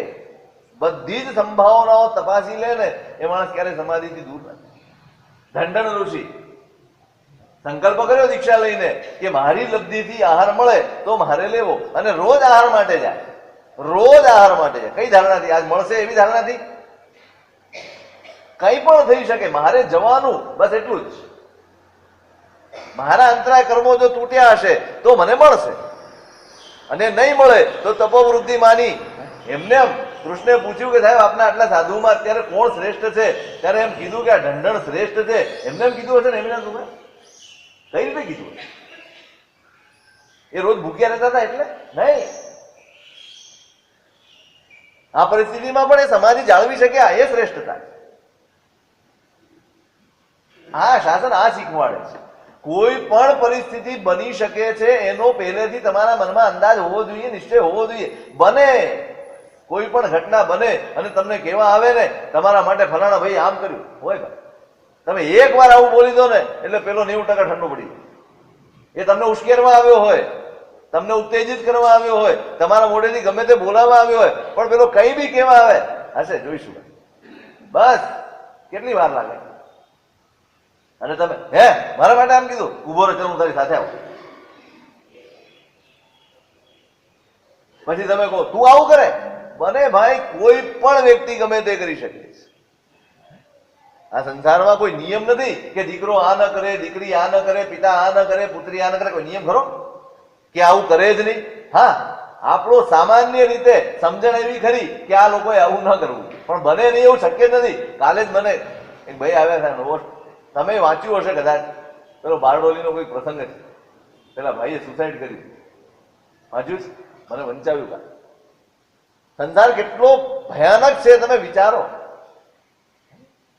બધી જ સંભાવનાઓ તપાસી લે ને એ માણસ ક્યારેય સમાધિથી દૂર નથી. ઢંઢન ઋષિ સંકલ્પ કર્યો દીક્ષા લઈને કે મારી લબ્ધિથી આહાર મળે તો મારે લેવો, અને રોજ આહાર માટે જાય. રોજ આહાર માટે જાય. કઈ ધારણાથી? આજ મળશે એવી ધારણાથી? કઈ પણ થઈ શકે, મારે જવાનું, બસ એટલું જ. મારા અંતરાય કર્મો જો તૂટ્યા હશે તો મને મળશે, અને નહીં મળે તો તપોવૃત્તિ માની. એમને એમ કૃષ્ણે પૂછ્યું કે સાહેબ આપના આટલા સાધુમાં અત્યારે કોણ શ્રેષ્ઠ છે? ત્યારે એમ કીધું કે આ ઢંઢણ શ્રેષ્ઠ છે. એમને એમ કીધું હશે ને? એમને કઈ રીતે કીધું? એ રોજ ભૂખ્યા રહેતા હતા એટલે નહીં. આ પરિસ્થિતિમાં પણ એ સમાધિ જાળવી શક્યા, એ શ્રેષ્ઠતા. આ શાસન આ શીખવાડે છે. કોઈ પણ પરિસ્થિતિ બની શકે છે એનો પહેલેથી તમારા મનમાં અંદાજ હોવો જોઈએ, નિશ્ચય હોવો જોઈએ. બને કોઈ પણ ઘટના બને અને તમને કહેવા આવે ને તમારા માટે ફલાણા ભાઈ આમ કર્યું હોય, તમે એક વાર આવું બોલી દો ને એટલે પેલો 90% ઠંડો પડી જાય. એ તમને ઉશ્કેરવા આવ્યો હોય, તમને ઉત્તેજિત કરવા આવ્યો હોય, તમારા મોઢેથી ગમે તે બોલાવવા આવ્યો હોય, પણ પેલો કઈ બી કેવા આવે હશે જોઈશું, બસ કેટલી વાર લાગે. અને તમે હે મારા માટે આમ કીધું, ઉભો રહે, હું તારી સાથે આવું. પછી તમે કહો તું આવું કરે. બને ભાઈ, કોઈ પણ વ્યક્તિ ગમે તે કરી શકે. આ સંસારમાં કોઈ નિયમ નથી કે દીકરો આ ન કરે, દીકરી આ ન કરે, પિતા આ ન કરે, પુત્રી આ ન કરે. કોઈ નિયમ ખરો કે આવું કરે જ નહીં? હા, આપણો સામાન્ય રીતે સમજણ એવી ખરી કે આ લોકોએ આવું ન કરવું, પણ બને નહીં એવું શક્ય નથી. કાલે જ મને એક ભાઈ આવ્યા હતા નવો, તમે વાંચ્યું હશે કદાચ, પેલો બારડોલીનો કોઈ પ્રસંગ છે, પેલા ભાઈએ સુસાઇડ કર્યું, વાંચ્યું છે? મને વંચાવ્યું કા. સંસાર કેટલો ભયાનક છે તમે વિચારો.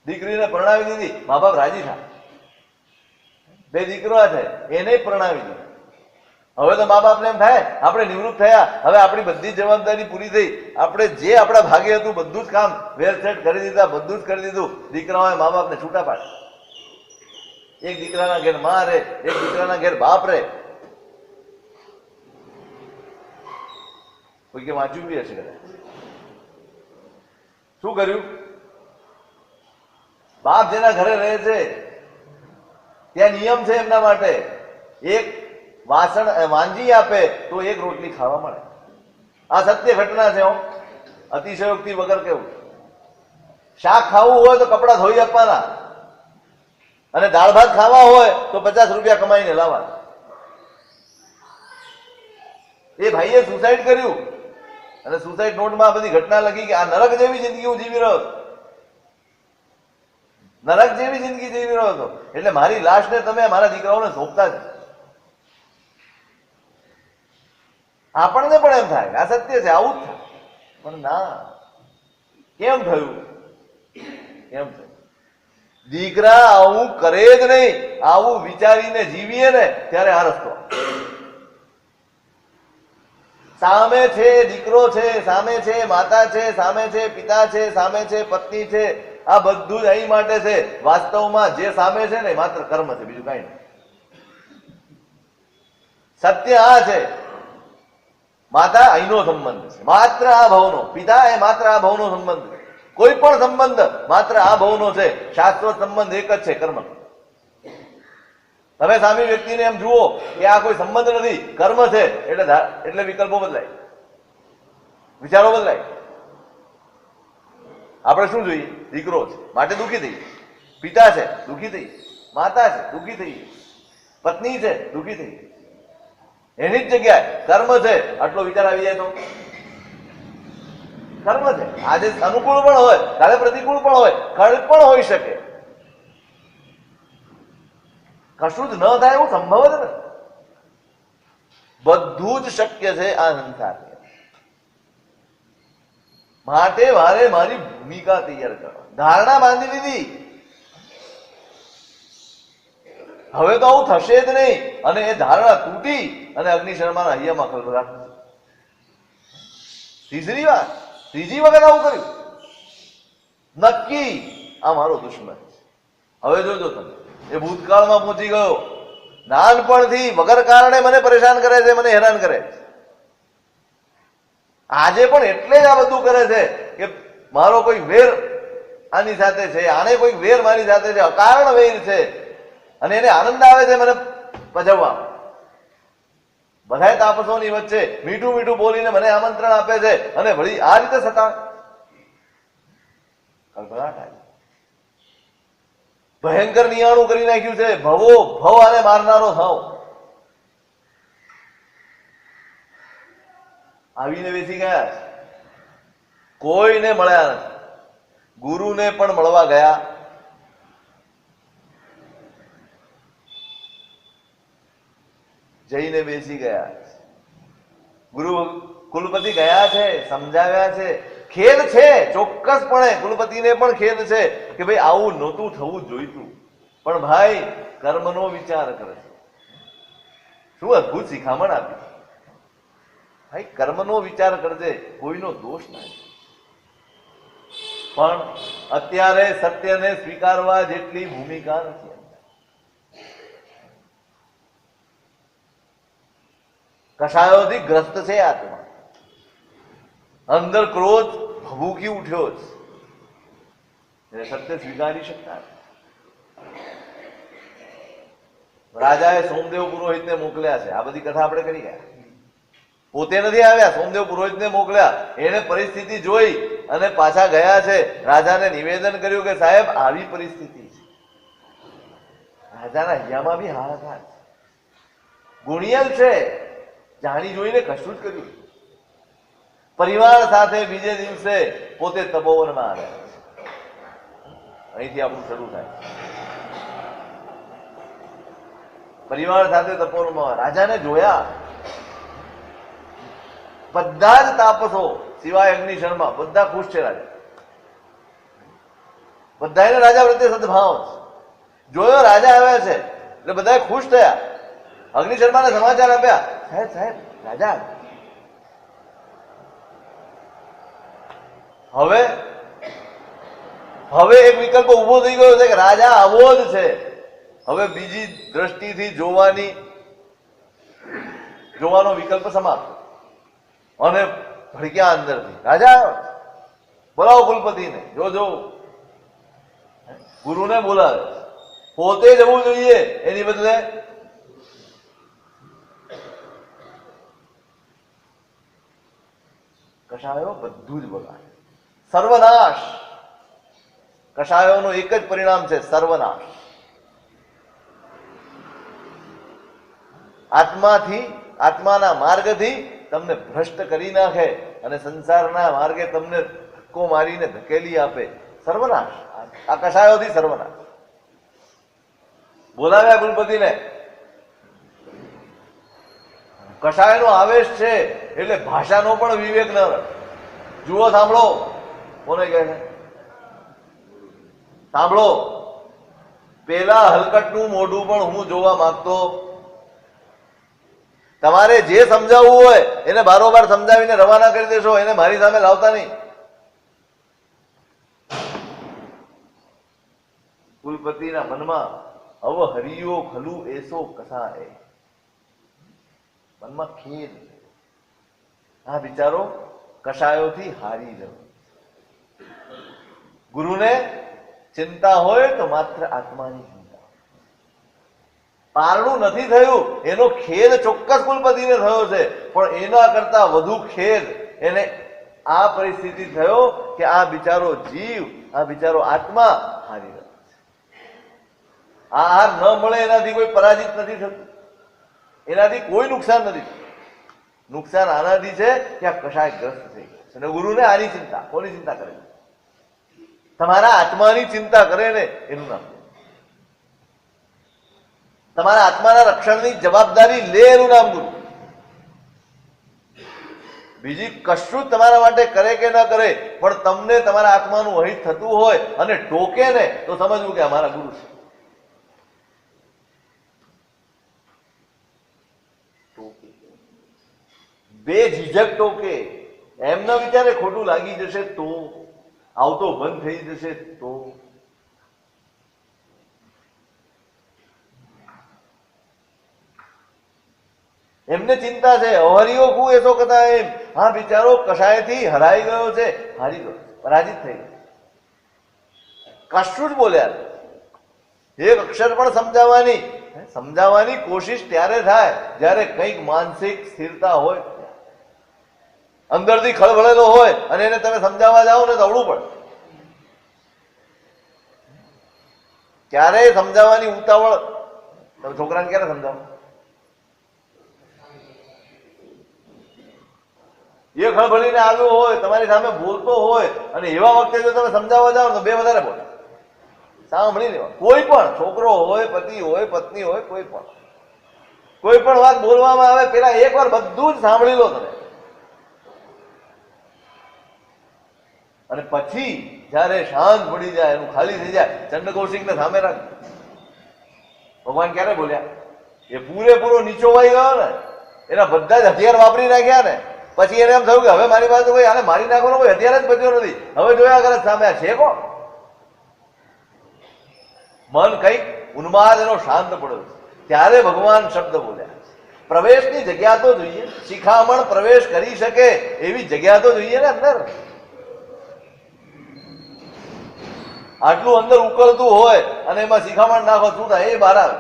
દીકરીને પરણાવી દીધી, મા બાપ રાજી થાય. 2 દીકરા છે, એને પરણાવી દીધી. હવે તો મા બાપને એમ થાય આપણે નિવૃત્ત થયા, હવે આપણી બધી જવાબદારી પૂરી થઈ, આપણે જે આપણા ભાગે હતું બધું જ કામ વેરસેટ કરી દીધા, બધું જ કરી દીધું. દીકરાઓએ મા બાપને છૂટા પાડે. એક દીકરાના ઘેર માં રહે, એક દીકરાના ઘેર બાપ રહે. કોઈ કે વાંચ્યું બી હશે કદાચ. શું કર્યું? બાપ જેના ઘરે રહે છે ત્યાં નિયમ છે એમના માટે, એક વાસણ વાંજી આપે તો 1 રોટલી ખાવા મળે. આ સત્ય ઘટના છે. અતિશયોક્તિ વગર કેવું. શાક ખાવું હોય તો કપડા ધોઈ આપવાના, અને દાળ ભાત ખાવા હોય તો 50 રૂપિયા કમાઈને લાવવાના. એ ભાઈએ સુસાઇડ કર્યું અને સુસાઇડ નોટમાં આ બધી ઘટના લખી કે આ નરક જેવી જિંદગી હું જીવી રહ્યો હતો, નરક જેવી જિંદગી જીવી રહ્યો હતો, એટલે મારી લાશને તમે મારા દીકરાઓને સોંપતા જ. આપણને પણ એમ થાય આ સત્ય છે, આવું જ થાય, પણ ના. કેમ થયું? કેમ થયું? દીકરા આવું કરે જ નહીં. આવું વિચારીને જીવીએ ને ત્યારે આ રસ્તો. સામે છે દીકરો છે, સામે છે માતા છે, સામે છે પિતા છે, સામે છે પત્ની છે. આ બધું જ અહીં માટે છે. વાસ્તવમાં જે સામે છે ને માત્ર કર્મ છે, બીજું કઈ નહીં. સત્ય આ છે. માતા અહીંનો સંબંધ છે, માત્ર આ ભવનો. પિતા એ માત્ર આ ભવનો સંબંધ છે. કોઈ પણ સંબંધ માત્ર આ ભવનો છે. શાશ્વત સંબંધ એક જ છે, કર્મ. તમે સામી વ્યક્તિને એમ જુઓ કે આ કોઈ સંબંધ નથી, કર્મ છે, એટલે વિકલ્પો બદલાય, વિચારો બદલાય. આપણે શું જોઈએ? દીકરો છે માટે દુઃખી થઈ, પિતા છે દુઃખી થઈ, માતા છે દુઃખી થઈ, પત્ની છે દુઃખી થઈ. એની જ જગ્યાએ કર્મ છે આટલો વિચાર આવી જાય તો કર્મ છે. આજે અનુકૂળ પણ હોય, કાલે પ્રતિકૂળ પણ હોય, કઈ પણ હોઈ શકે. કશું જ ન થાય એવું સંભવ જ નથી. બધું જ શક્ય છે આ સંસાર. માટે મારે મારી ભૂમિકા તૈયાર કરવા. ધારણા બાંધી લીધી, હવે તો આવું થશે જ નહીં. અને એ ધારણા તૂટી અને અગ્નિશર્માના હૈયામાં ખળભળાટ. ત્રીજી વાત, ત્રીજી વખત આવું કર્યું. નક્કી આ મારો દુશ્મન. હવે જોજો તમે, એ ભૂતકાળમાં પહોંચી ગયો. નાનપણથી વગર કારણે મને પરેશાન કરે છે, મને હેરાન કરે છે. આજે પણ એટલે જ આ બધું કરે છે કે મારો કોઈ વેર આની સાથે છે, આને કોઈ વેર મારી સાથે છે, અકારણ વેર છે, અને એને આનંદ આવે છે મને પજવવા. બધાય તાપસોની વચ્ચે મીઠું મીઠું બોલીને મને આમંત્રણ આપે છે, અને વળી આ રીતે સતાવે. કલ્પના થાય. ભયંકર નિયાણું કરી નાખ્યું છે. ભવો ભવ આને મારનારો થાવ. આવીને બેસી ગયા, કોઈને મળ્યા નથી. ગુરુને પણ મળવા ગયા, જઈને બેસી ગયા. ગુરુ કુલપતિ ગયા છે, સમજાવ્યા છે. ખેદ છે ચોક્કસપણે, કુલપતિને પણ ખેદ છે કે ભાઈ આવું નહોતું થવું જોઈતું, પણ ભાઈ કર્મનો વિચાર કરે છે. શું અદભુત શિખામણ આપી. ભાઈ કર્મનો વિચાર કરજે, કોઈનો દોષ નથી. પણ અત્યારે સત્યને સ્વીકારવા જેટલી ભૂમિકા નથી. કશાયોથી ગ્રસ્ત છે આત્મા. અંદર ક્રોધ ભભૂકી ઉઠ્યો છે, એટલે સત્ય સ્વીકારી શકતા. રાજાએ સોમદેવ પુરોહિતને મોકલ્યા છે. આ બધી કથા આપણે કરી ગયા. પોતે નથી આવ્યા, સોમદેવ પુરોહિતને મોકલ્યા. એને પરિસ્થિતિ જોઈ અને પાછા ગયા છે. રાજાને નિવેદન કર્યું કે સાહેબ આવી પરિસ્થિતિ છે. રાજાના હૈયામાં બી હાહાકાર. ગુણિયલ છે, જાણી જોઈને કશું જ કર્યું. પરિવાર સાથે બીજે દિવસે પોતે તપોવનમાં આવ્યા. અહીંથી આપણું શરૂ થાય. પરિવાર સાથે તપોવનમાં રાજાને જોયા. બધા જ તાપસો સિવાય અગ્નિ શર્મા બધા ખુશ છે. રાજા બધાને રાજા પ્રત્યે સદભાવ છે. જોયો રાજા આવ્યા છે એટલે બધા ખુશ થયા. અગ્નિ શર્માને સમાચાર આપ્યા, સાહેબ સાહેબ રાજા. હવે હવે એક વિકલ્પ ઉભો થઈ ગયો છે કે રાજા આવો જ છે. હવે બીજી દ્રષ્ટિથી જોવાનો વિકલ્પ સમાપ્ત. અને ભડક્યા અંદરથી, રાજા બોલાવો કુલપતિને. જો ગુરુને બોલાવે, પોતે જવું જોઈએ એની બદલે કશાયો બધું જ બગાડે. સર્વનાશ. કશાયોનું એક જ પરિણામ છે, સર્વનાશ. આત્માના માર્ગથી તમને ભ્રષ્ટ કરી નાખે અને સંસારના માર્ગે તમને ધક્કો મારીને ધકેલી આપે. સર્વનાશ. આ કશાયોથી સર્વનાશ. બોલાવ્યા કુલપતિને. કશાયનો આવેશ છે એટલે ભાષાનો પણ વિવેક ન રહે. જુઓ, સાંભળો. કોને કહે છે? સાંભળો. પેલા હલકટનું મોઢું પણ હું જોવા માંગતો. તમારે જે સમજાવવું હોય એને બારોબાર સમજાવીને રવાના કરી દેશો, એને મારી સામે લાવતા નહીં. કુલપતિના મનમાં અવ હરિયો ખલું એસો કસાય. મનમાં ખેદ. આ વિચારો કશાયોથી હારી જવું. ગુરુને ચિંતા હોય તો માત્ર આત્માની ચિંતા. પારણું નથી થયું એનો ખેદ ચોક્કસ કુલપતિને થયો છે, પણ એના કરતા વધુ ખેદ એને આ પરિસ્થિતિ થયો કે આ બિચારો જીવ, આ બિચારો આત્મા હારી રહ્યો છે. આહાર ન મળે એનાથી કોઈ પરાજિત નથી થતું. એનાથી કોઈ નુકસાન નથી. નુકસાન આનાથી છે કે આ કશાય ગ્રસ્ત થઈ ગયો છે. અને ગુરુને આની ચિંતા. કોની ચિંતા કરે? તમારા આત્માની ચિંતા કરે ને એનું નામ. તમારા આત્માના રક્ષણની જવાબદારી લે એનું નામ ગુરુ. બીજી કશું તમારા માટે કરે કે ન કરે, પણ તમને તમારા આત્માનું અહિત થતું હોય અને ટોકે ને તો સમજવું કે અમારા ગુરુ છે. બે ઝીઝક ટોકે. એમ ન વિચારે ખોટું લાગી જશે તો, આવતો બંધ થઈ જશે તો. એમને ચિંતા છે. અહરિયો કુ એસો કથા એમ. હા બિચારો કશાયથી હરાઈ ગયો છે, હારી ગયો, પરાજિત થઈ ગયો. કશું જ બોલ્યા. એક અક્ષર પણ સમજાવવાની કોશિશ ત્યારે થાય જ્યારે કંઈક માનસિક સ્થિરતા હોય, અંદરથી ખળભળેલો હોય અને એને તમે સમજાવવા જાઓ ને દોડવું પડે. ક્યારેય સમજાવવાની ઉતાવળ. તમે છોકરાને ક્યારે સમજાવો? એ ખળભળીને આવ્યો હોય, તમારી સામે બોલતો હોય અને એવા વખતે જો તમે સમજાવવા જાઓ તો બે વધારે બોલે. સાંભળી લેવા. કોઈ પણ છોકરો હોય, પતિ હોય, પત્ની હોય, કોઈ પણ વાત બોલવામાં આવે પેલા એકવાર બધું જ સાંભળી લો તમે. અને પછી જયારે શાંત પડી જાય, એનું ખાલી થઈ જાય, ચંદ્રકૌશિકને સામે રાખ. ભગવાન ક્યારે બોલ્યા? એ પૂરેપૂરો નીચોવાઈ ગયો ને, એના બધા જ હથિયાર વાપરી નાખ્યા ને, પછી એને એમ થયું કે હવે મારી પાસે કોઈ આને મારી નાખવાનો કોઈ હથિયાર જ બચ્યો નથી. હવે જોયા કરે સામે આ છે કોણ? મન કઈક ઉન્માદ એનો શાંત પડ્યો. ત્યારે ભગવાન શબ્દ બોલ્યા. પ્રવેશની જગ્યા તો જોઈએ. શિખામણ પ્રવેશ કરી શકે એવી જગ્યા તો જોઈએ ને અંદર. આટલું અંદર ઉકળતું હોય અને એમાં શિખામણ નાખો, શું થાય? એ બહાર આવે.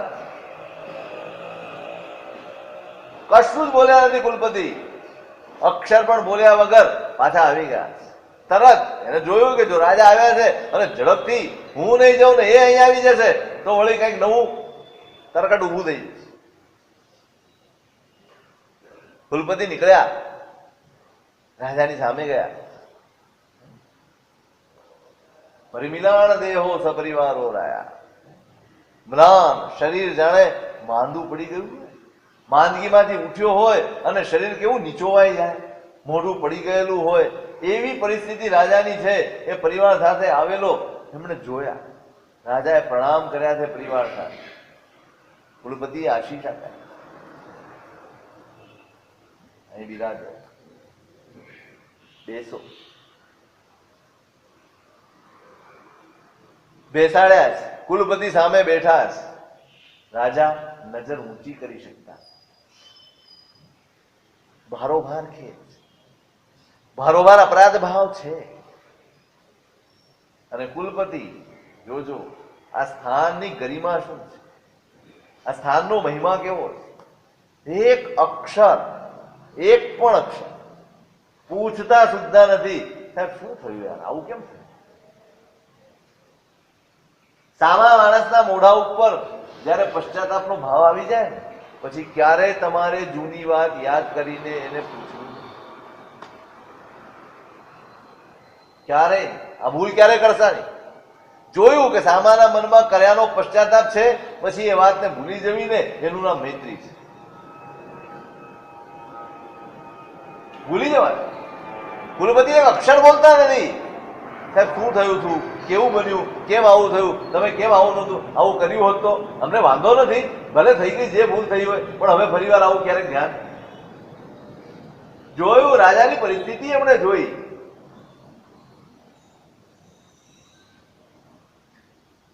કશું જ બોલ્યા નથી કુલપતિ. અક્ષર પણ બોલ્યા વગર પાછા આવી ગયા. તરત એને જોયું કે જો રાજા આવ્યા છે અને ઝડપથી હું નહીં જાઉં ને એ અહીંયા આવી જશે તો વળી કઈક નવું તરકટ ઊભું થઈ જશે. કુલપતિ નીકળ્યા, રાજાની સામે ગયા. પરિમિલાણ દેહો સપરિવારો રાયા. મ્લાન શરીર જાણે માંદું પડી ગયું, માંદગીમાંથી ઉઠ્યો હોય અને શરીર કેવું નીચોવાઈ જાય, મોઢું પડી ગયેલું હોય એવી પરિસ્થિતિ રાજાની છે. એ પરિવાર સાથે આવેલો એમણે જોયા, રાજાએ પ્રણામ કર્યા છે પરિવાર સાથે. કુલપતિએ આશીષ આપ્યા, અહીં બિરાજો, બેસો. બેસાડ્યા છે, કુલપતિ સામે બેઠા છે. રાજા નજર ઊંચી કરી શકતા, ભારોભાર ખેદ, ભારોભાર અપરાધ ભાવ છે. અને કુલપતિ જોજો આ સ્થાનની ગરિમા શું છે, આ સ્થાનનો મહિમા કેવો છે. એક અક્ષર, એક પણ અક્ષર પૂછતા સુદ્ધા નથી, સાહેબ શું થયું યાર, આવું કેમ થયું? સામા માણસના મોઢા ઉપર જયારે પશ્ચાતાપનો ભાવ આવી જાય ને પછી ક્યારે તમારે જૂની વાત યાદ કરીને એને પૂછવું, ક્યારે આ ભૂલ ક્યારે કરશા નહીં. જોયું કે સામાના મનમાં કર્યાનો પશ્ચાતાપ છે, પછી એ વાતને ભૂલી જવી ને એનું નામ મૈત્રી છે. ભૂલી જવાય. કુલપતિ એક અક્ષર બોલતા નથી, સાહેબ શું થયું હતું, કેવું બન્યું, કેમ આવું થયું, તમે કેમ આવું નહોતું, આવું કર્યું હોત તો અમને વાંધો નથી, ભલે થઈ ગઈ જે ભૂલ થઈ હોય, પણ હવે ફરીવાર આવું ક્યારેક ધ્યાન. જોયું, રાજાની પરિસ્થિતિ એમણે જોઈ.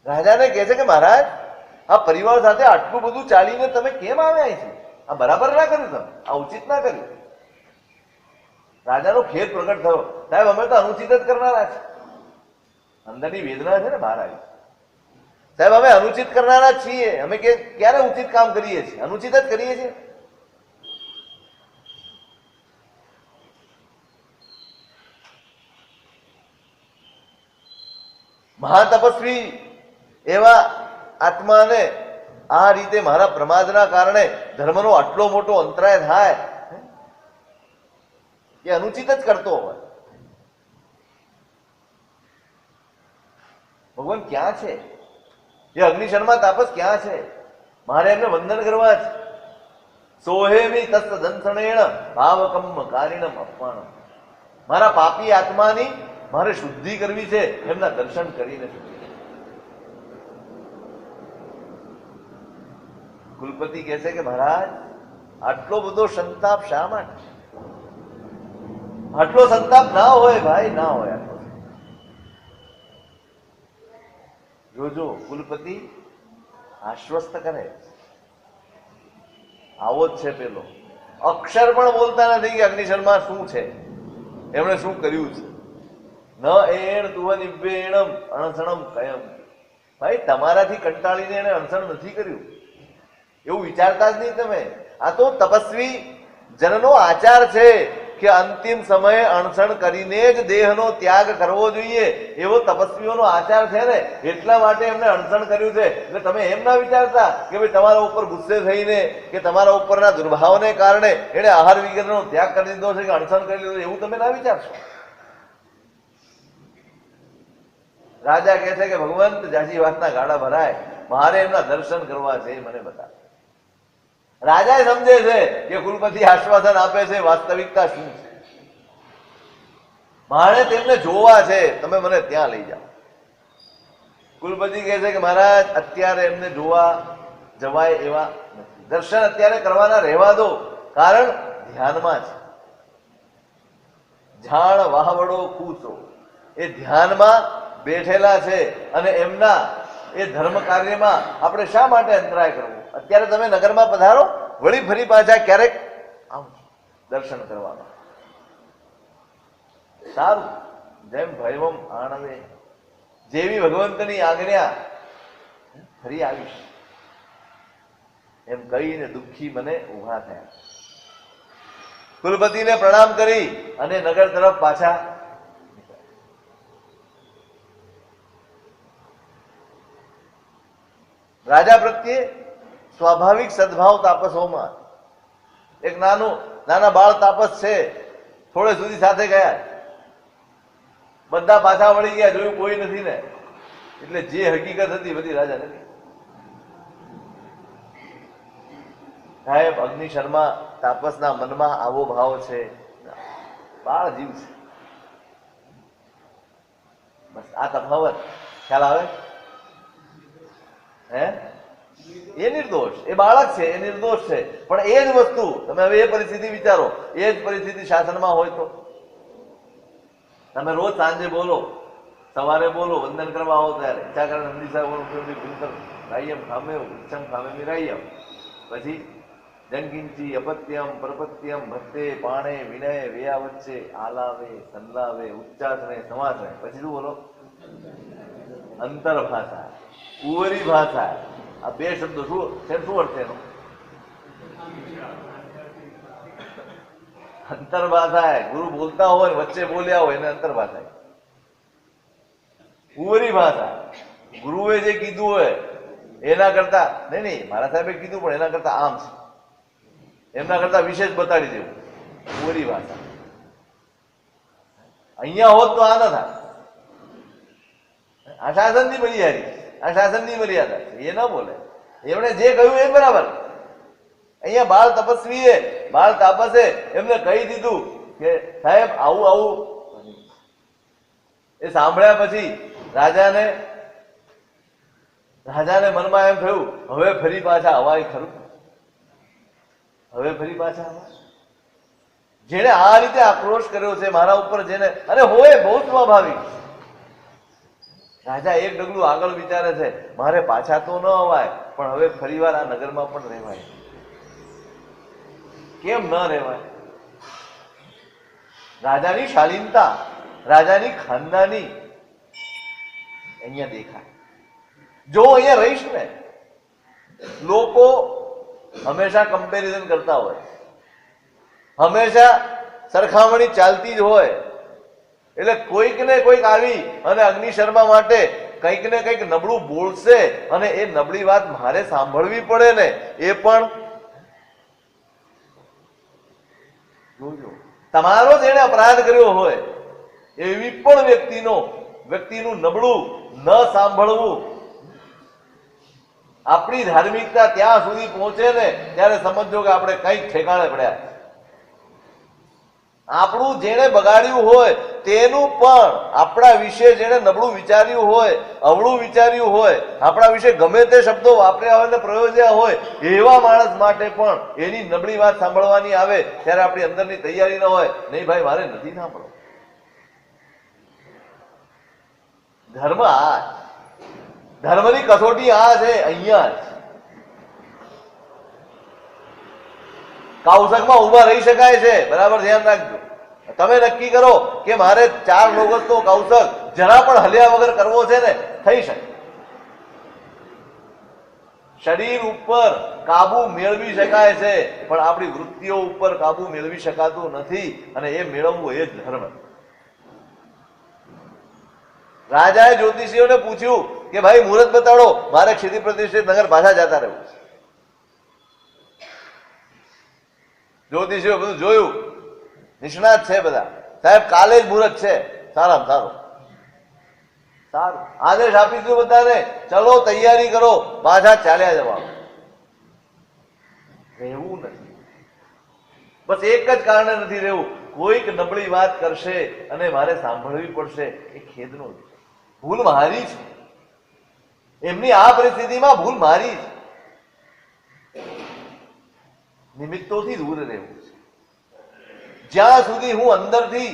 રાજાને કહે છે કે મહારાજ આ પરિવાર સાથે આટલું બધું ચાલીને તમે કેમ આવ્યા છે, આ બરાબર ના કર્યું, તમે આ ઉચિત ના કર્યું. રાજાનો ખેદ પ્રગટ થયો, સાહેબ અમે તો અનુચિત જ કરનારા છે. અંદરની વેદના છે ને બહાર આવી, સાહેબ અમે અનુચિત કરનારા છીએ, અમે ક્યારે ઉચિત કામ કરીએ છીએ, અનુચિત જ કરીએ છીએ. મહાતપસ્વી એવા આત્માને આ રીતે મારા પ્રમાદના કારણે ધર્મનો આટલો મોટો અંતરાય થાય, એ અનુચિત જ કરતો હોય. ભગવાન ક્યાં છે? એ અગ્નિશર્મા તાપસ ક્યાં છે? મારે એમને વંદન કરવા છે. સોહેમી તસ્ત દંસણેણ ભાવકમ કારિણમ અપમાનમ. મારા પાપી આત્માની મારે શુદ્ધિ કરવી છે, એમના દર્શન કરીને. કુલપતિ કહે છે કે મહારાજ આટલો બધો સંતાપ શા માટે? આટલો સંતાપ ના હોય ભાઈ, ના હોય. જોજો કુલપતિ આશ્વસ્ત કરે, આવો જ છે પેલો. અક્ષર પણ બોલતા નથી કે અગ્નિશર્મા શું છે, એમણે શું કર્યું છે. ન એણ તુહ નિવ્યેણમ અણસણમ કયમ. ભાઈ તમારાથી કંટાળીને એને અણસણ નથી કર્યું એવું વિચારતા જ નહીં તમે. આ તો તપસ્વી જનનો આચાર છે કે અંતિમ સમયે અણસણ કરીને જ દેહનો ત્યાગ કરવો જોઈએ, એવો તપસ્વીઓનો આચાર છે ને, એટલા માટે એમને અણસણ કર્યું છે. એટલે તમે એમ ના વિચારતા કે ભાઈ તમારા ઉપર ગુસ્સે થઈને કે તમારા ઉપરના દુર્ભાવને કારણે એને આહાર વિગરનો ત્યાગ કરી દીધો છે કે અણસણ કરી લીધો, એવું તમે ના વિચારશો. રાજા કહે છે કે ભગવંત જાજી વાતના ગાળા ભરાય, મારે એમના દર્શન કરવા છે, મને બતાવે. રાજા સમજે છે કે કુલપતિ આશ્વાસન આપે છે, વાસ્તવિકતા શું છે. મારે તેમને જોવા છે, તમે મને ત્યાં લઈ જાઓ. કુલપતિ કહે છે કે મહારાજ અત્યારે એમને જોવા જવાય એવા નથી, દર્શન અત્યારે કરવાના રહેવા દો, કારણ ધ્યાનમાં છે. જાણ વાહવડો કૂચો, એ ધ્યાનમાં બેઠેલા છે અને એમના એ ધર્મ કાર્યમાં આપણે શા માટે અંતરાય કરવો? અત્યારે તમે નગરમાં પધારો, વળી ફરી પાછા ક્યારેક આવજો દર્શન કરવામાં. સારું, જેમ ભયવમ આણવે, જેવી ભગવંતની આજ્ઞા ફરી આવીશ એમ કહીને દુઃખી મને ઉભા થયા. કુલપતિને પ્રણામ કરી અને નગર તરફ પાછા. રાજા પ્રત્યે સ્વાભાવિક સદભાવ તાપસોમાં. એક નાના બાળ તાપસ છે, થોડે સુધી સાથે ગયા, બધા પાછા વળી ગયા, જોયું કોઈ નથી ને, એટલે જે હકીકત હતી બધી રાજા નથી. સાહેબ અગ્નિ શર્મા તાપસના મનમાં આવો ભાવ છે, બાળ જીવ છે. બસ આ તફાવત ખ્યાલ આવે? હે, એ નિર્દોષ, એ બાળક છે, એ નિર્દોષ છે. પણ એ જ વસ્તુ તમે હવે એ પરિસ્થિતિ વિચારો, એ જ પરિસ્થિતિ શાસનમાં હોય તો તમે રોજ સાંજે બોલો, સવારે બોલો, વંદન કરવા આવો ત્યારે ઈચ્છાકરણ નંદી સાહેબ રાયમ ખામે ઉચ્ચમ ખામે રાયમ, પછી જનકિંચી અપત્યમ પ્રપત્યમ ભક્તે પાણે વિનય વેયા વચ્ચે આલાવે સંલાવે ઉચ્ચાસને સમાસને, પછી શું બોલો? અંતર ભાષા, કુંવરી ભાષા. આ બે શબ્દો શું અર્થ એનો? અંતર ભાષા. ગુરુ બોલતા હોય વચ્ચે બોલ્યા હોય એને અંતર ભાષા. કુંવરી ભાષા, ગુરુએ જે કીધું હોય એના કરતા નહીં, મારા સાહેબે કીધું પણ એના કરતા આમ છે, એમના કરતા વિશેષ બતાડી દેવું, કુંવરી ભાષા. અહીંયા હોત તો આ ન થાય. આ શાસનની મર્યાદા, આ શાસનની મર્યાદા છે, એ ન બોલે. એમણે જે કહ્યું એ બરાબર. અહીંયા બાળ તપસ્વીએ, બાળ તાપસે એમને કહી દીધું કે સાહેબ આવું આવું. એ સાંભળ્યા પછી રાજાને મનમાં એમ થયું, હવે ફરી પાછા હવાય ખરું, હવે ફરી પાછા હવાય. જેને આ રીતે આક્રોશ કર્યો છે મારા ઉપર, જેને, અને હોય બહુ સ્વાભાવિક. રાજા એક ડગલું આગળ વિચારે છે, મારે પાછા તો ન અવાય, પણ હવે ફરીવાર આ નગરમાં પણ રહેવાય. કેમ ન રહેવાય? રાજાની શાલીનતા, રાજાની ખાનદાની અહીંયા દેખાય. જો અહીંયા રહીશ ને, લોકો હંમેશા કમ્પેરિઝન કરતા હોય, હંમેશા સરખામણી ચાલતી જ હોય. એટલે કોઈક ને કોઈક આવી અને અગ્નિ શર્મા માટે કંઈક ને કંઈક નબળું બોલશે, અને એ નબળી વાત મારે સાંભળવી પડે ને, એ પણ જોજો. તમારો જેને અપરાધ કર્યો હોય એવી પણ વ્યક્તિનું નબળું ન સાંભળવું. આપણી ધાર્મિકતા ત્યાં સુધી પહોંચે ને ત્યારે સમજો કે આપણે કંઈક ઠેકાણે પડ્યા. આપણું જેને બગાડ્યું હોય તેનું પણ આપણા વિશે જેને નબળું વિચાર્યું હોય, અવળું વિચાર્યું હોય, આપણા વિશે ગમે તે શબ્દો વાપર્યા હોય ને પ્રયોજ્યા હોય, એવા માણસ માટે પણ એની નબળી વાત સાંભળવાની આવે ત્યારે આપણી અંદરની તૈયારી ન હોય, નહીં ભાઈ મારે નથી સાંભળો. ધર્મ આ, ધર્મની કસોટી આ છે. અહીંયા જ કૌશકમાં ઉભા રહી શકાય છે. બરાબર ધ્યાન રાખજો. તમે નક્કી કરો કે મારે 4 લોગસનો કૌશક જરા પણ હલ્યા વગર કરવો છે ને, થઈ શકે. શરીર ઉપર કાબુ મેળવી શકાય છે, પણ આપણી વૃત્તિઓ ઉપર કાબુ મેળવી શકાતું નથી, અને એ મેળવવું એ જ ધર્મ. રાજાએ જ્યોતિષીઓને પૂછ્યું કે ભાઈ મુહૂર્ત બતાડો, મારે ક્ષિતિ પ્રતિષ્ઠિત નગર પાછા જતા રહેવું છે. જ્યોતિષીઓ બધું જોયું, નિષ્ણાત છે બધા. સાહેબ કાલે જ મુહૂર્ત છે, સારામાં સારું. આદેશ આપીશું બધાને, ચલો તૈયારી કરો, પાછા ચાલ્યા જવા. રહેવું નથી. બસ એક જ કારણે નથી રહેવું, કોઈક નબળી વાત કરશે અને મારે સાંભળવી પડશે. એ ખેદનું છે. ભૂલ મારી છે. એમની આ પરિસ્થિતિમાં ભૂલ મારી છે. નિમિત્તોથી દૂર રહેવું છે. જ્યાં સુધી હું અંદરથી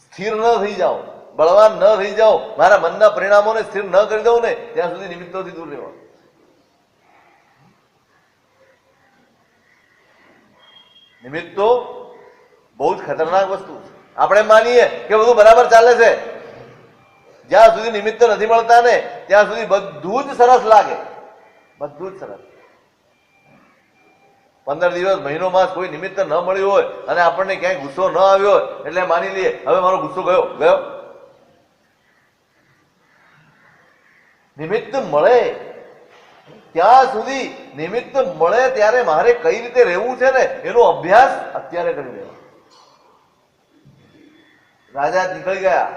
સ્થિર ન થઈ જાઉં, બળવાન ન થઈ જાઉં, મારા મનના પરિણામોને સ્થિર ન કરી દઉં ને, ત્યાં સુધી નિમિત્તોથી દૂર રહેવાનું. નિમિત્તો બહુ જ ખતરનાક વસ્તુ છે. આપણે માનીએ કે બધું બરાબર ચાલે છે, જ્યાં સુધી નિમિત્ત નથી મળતા ને ત્યાં સુધી બધું જ સરસ લાગે, બધું જ સરસ. 15 દિવસ, મહિનો, માસ કોઈ નિમિત્ત ન મળ્યું હોય અને આપણને ક્યાંય ગુસ્સો ન આવ્યો હોય એટલે માની લઈએ હવે મારો ગુસ્સો ગયો. નિમિત્ત મળે ત્યાં સુધી નિમિત્ત મળે ત્યારે મારે કઈ રીતે રહેવું છે ને એનો અભ્યાસ અત્યારે કરી લેવો. રાજા નીકળી ગયા,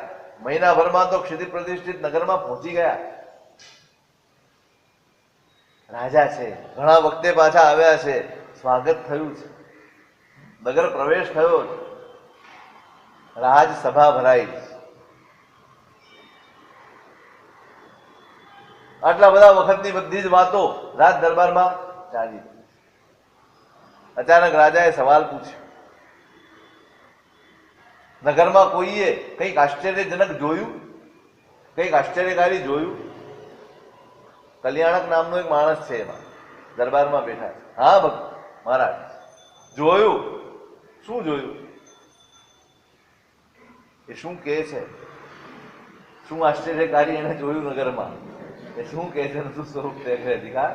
મહિનાભરમાં તો ક્ષિતિ પ્રતિષ્ઠિત નગરમાં પહોંચી ગયા. રાજા છે, ઘણા વખતે પાછા આવ્યા છે, સ્વાગત થયું છે, નગર પ્રવેશ થયો, રાજસભા ભરાઈ. આટલા બધા વખતની બધી જ વાતો રાજ દરબારમાં ચાલી. અચાનક રાજાએ સવાલ પૂછ્યો, નગરમાં કોઈએ કંઈક આશ્ચર્યજનક જોયું, કંઈક આશ્ચર્યકારી જોયું? કલ્યાણક નામનો એક માણસ છે એમાં દરબારમાં બેઠા છે. હા ભક્ત મહારાજ, જોયું. શું જોયું? એ શું કહે છે? શું આશ્ચર્યકારી એને જોયું નગરમાં? એ શું કહે છે? શું સ્વરૂપ દેખાય?